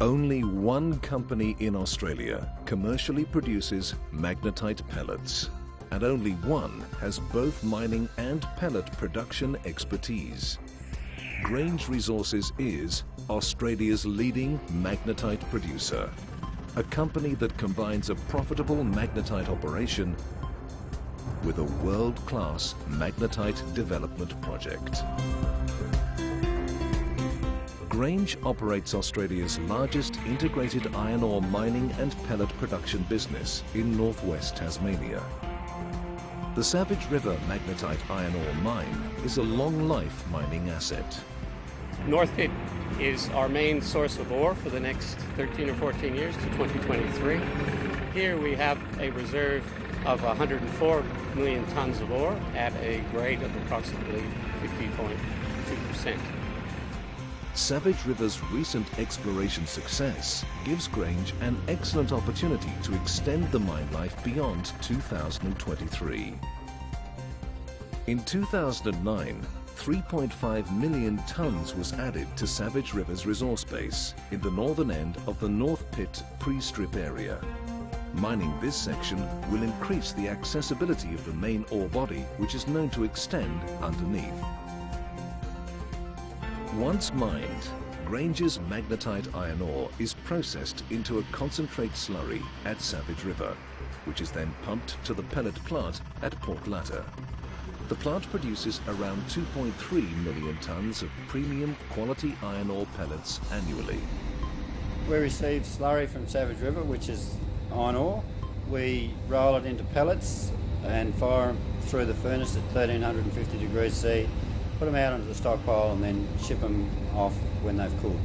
Only one company in Australia commercially produces magnetite pellets, and only one has both mining and pellet production expertise. Grange Resources is Australia's leading magnetite producer, a company that combines a profitable magnetite operation with a world-class magnetite development project. Grange operates Australia's largest integrated iron ore mining and pellet production business in northwest Tasmania. The Savage River magnetite iron ore mine is a long-life mining asset. North Pit is our main source of ore for the next 13 or 14 years to 2023. Here we have a reserve of 104 million tonnes of ore at a grade of approximately 50.2%. Savage River's recent exploration success gives Grange an excellent opportunity to extend the mine life beyond 2023. In 2009, 3.5 million tonnes was added to Savage River's resource base in the northern end of the North Pit pre-strip area. Mining this section will increase the accessibility of the main ore body, which is known to extend underneath. Once mined, Grange's magnetite iron ore is processed into a concentrate slurry at Savage River, which is then pumped to the pellet plant at Port Latter. The plant produces around 2.3 million tonnes of premium quality iron ore pellets annually. We receive slurry from Savage River, which is iron ore. We roll it into pellets and fire them through the furnace at 1350 degrees C, put them out onto the stockpile and then ship them off when they've cooled.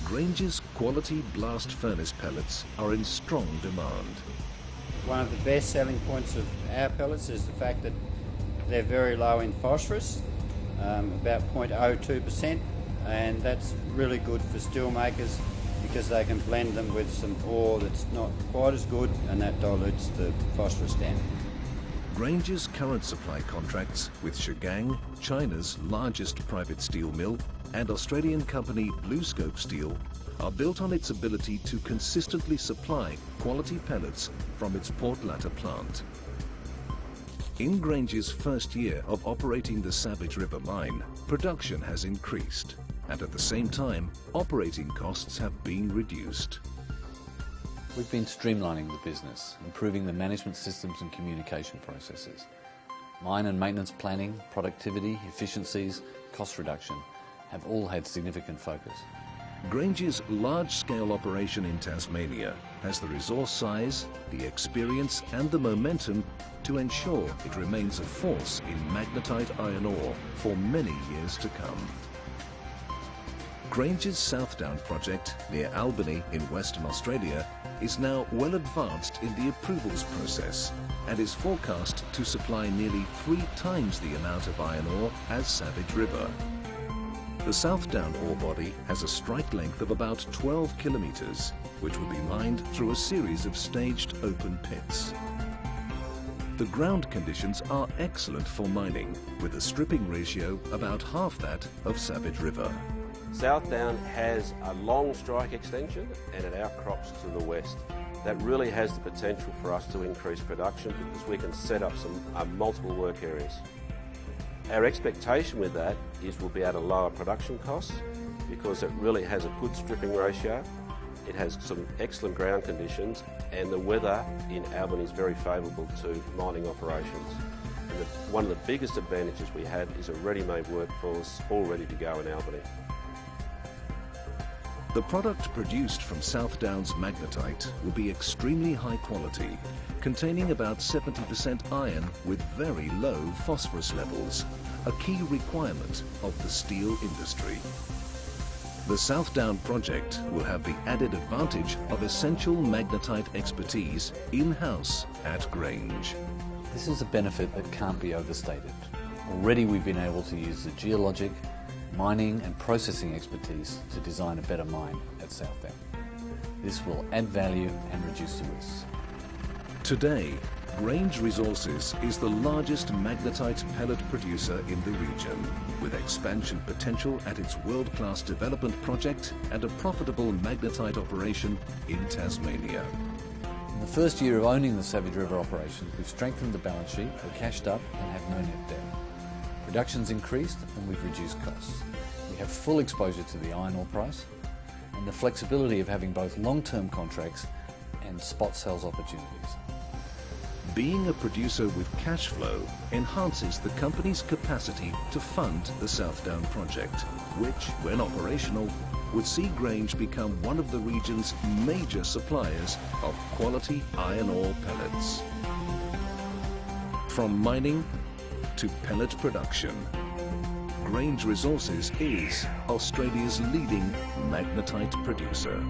Grange's quality blast furnace pellets are in strong demand. One of the best selling points of our pellets is the fact that they're very low in phosphorus, about 0.02%, and that's really good for steel makers because they can blend them with some ore that's not quite as good, and that dilutes the phosphorus down. Grange's current supply contracts with Shagang, China's largest private steel mill, and Australian company BlueScope Steel are built on its ability to consistently supply quality pellets from its Port Latter plant. In Grange's first year of operating the Savage River mine, production has increased, and at the same time, operating costs have been reduced. We've been streamlining the business, improving the management systems and communication processes. Mine and maintenance planning, productivity, efficiencies, cost reduction have all had significant focus. Grange's large-scale operation in Tasmania has the resource size, the experience and the momentum to ensure it remains a force in magnetite iron ore for many years to come. Grange's Southdown project near Albany in Western Australia is now well advanced in the approvals process and is forecast to supply nearly 3 times the amount of iron ore as Savage River. The Southdown ore body has a strike length of about 12 kilometres, which will be mined through a series of staged open pits. The ground conditions are excellent for mining, with a stripping ratio about half that of Savage River. Southdown has a long strike extension and it outcrops to the west. That really has the potential for us to increase production because we can set up some multiple work areas. Our expectation with that is we'll be able to lower production costs because it really has a good stripping ratio, it has some excellent ground conditions, and the weather in Albany is very favourable to mining operations. And one of the biggest advantages we have is a ready-made workforce all ready to go in Albany. The product produced from Southdown's magnetite will be extremely high quality, containing about 70% iron with very low phosphorus levels, a key requirement of the steel industry. The Southdown project will have the added advantage of essential magnetite expertise in-house at Grange. This is a benefit that can't be overstated. Already we've been able to use the geologic, mining and processing expertise to design a better mine at Southdown. This will add value and reduce the risks. Today, Grange Resources is the largest magnetite pellet producer in the region, with expansion potential at its world-class development project and a profitable magnetite operation in Tasmania. In the first year of owning the Savage River operation, we've strengthened the balance sheet, we're cashed up and have no net debt. Production's increased and we've reduced costs. We have full exposure to the iron ore price and the flexibility of having both long-term contracts and spot sales opportunities. Being a producer with cash flow enhances the company's capacity to fund the South Down project, which, when operational, would see Grange become one of the region's major suppliers of quality iron ore pellets. From mining to pellet production, Grange Resources is Australia's leading magnetite producer.